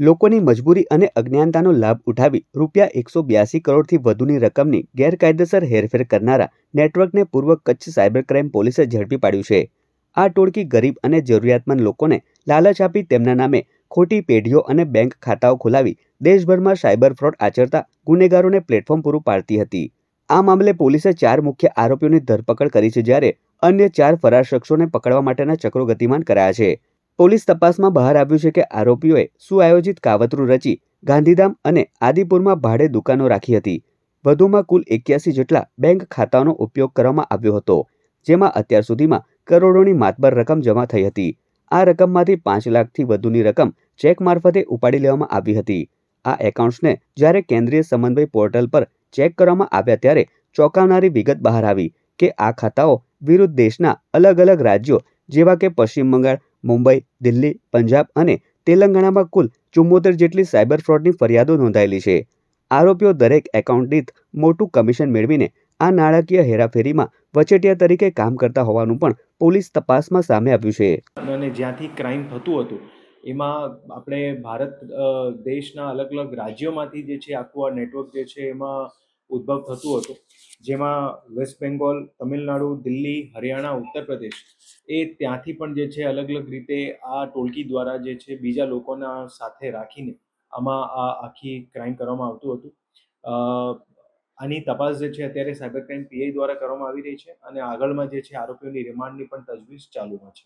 લોકોની મજબૂરી અને અજ્ઞાનતાનો લાભ ઉઠાવી ₹182 કરોડથી વધુની રકમની ગેરકાયદેસર હેરફેર કરનારા નેટવર્કને પૂર્વ કચ્છ સાયબર ક્રાઇમ પોલીસે ઝડપી પાડ્યું છે. આ ટોળકી ગરીબ અને જરૂરિયાતમંદ લોકોને લાલચ આપી તેમના નામે ખોટી પેઢીઓ અને બેંક ખાતાઓ ખોલાવી દેશભરમાં સાયબર ફ્રોડ આચરતા ગુનેગારોને પ્લેટફોર્મ પૂરું પાડતી હતી. આ મામલે પોલીસે 4 મુખ્ય આરોપીઓની ધરપકડ કરી છે, જ્યારે અન્ય 4 ફરાર શખ્સોને પકડવા માટેના ચક્રો ગતિમાન કરાયા છે. પોલીસ તપાસમાં બહાર આવ્યું છે કે આરોપીઓએ સુઆયોજિત કાવતરું રચી ગાંધીધામ અને આદિપુરમાં ભાડે દુકાનો રાખી હતી. વધુમાં કુલ 81 જેટલા બેંક ખાતાઓનો ઉપયોગ કરવામાં આવ્યો હતો, જેમાં અત્યાર સુધીમાં કરોડોની માતબર રકમ જમા થઈ હતી. આ રકમમાંથી 5 લાખથી વધુની રકમ ચેક મારફતે ઉપાડી લેવામાં આવી હતી. આ એકાઉન્ટ્સને જ્યારે કેન્દ્રીય સમન્વય પોર્ટલ પર ચેક કરવામાં આવ્યા ત્યારે ચોંકાવનારી વિગત બહાર આવી કે આ ખાતાઓ વિરુદ્ધ દેશના અલગ અલગ રાજ્યો જેવા કે પશ્ચિમ બંગાળ, મુંબઈ, દિલ્હી, પંજાબ અને તેલંગાણામાં કુલ 74 જેટલી સાયબર ફ્રોડની ફરિયાદો નોંધાયેલી છે. આરોપીઓ દરેક એકાઉન્ટ દીઠ મોટું કમિશન મેળવીને આ નાણાકીય હેરાફેરીમાં વચેટિયા તરીકે કામ કરતા હોવાનું પણ પોલીસ તપાસમાં સામે આવ્યું છે. અને જ્યાંથી ક્રાઇમ થતું હતું એમાં આપણે ભારત દેશના અલગ અલગ રાજ્યોમાંથી જે છે આખું આ નેટવર્ક જે છે એમાં ઉદ્ભવ થતું હતું, જેમાં વેસ્ટ બેંગોલ, તમિલનાડુ, દિલ્હી, હરિયાણા, ઉત્તર પ્રદેશ એ ત્યાંથી પણ જે છે અલગ અલગ રીતે આ ટોળકી દ્વારા જે છે બીજા લોકોના સાથે રાખીને આમાં આ આખી ક્રાઇમ કરવામાં આવતું હતું. આની તપાસ જે છે અત્યારે સાયબર ક્રાઇમ પીઆઈ દ્વારા કરવામાં આવી રહી છે અને આગળમાં જે છે આરોપીઓની રિમાન્ડની પણ તજવીજ ચાલુમાં છે.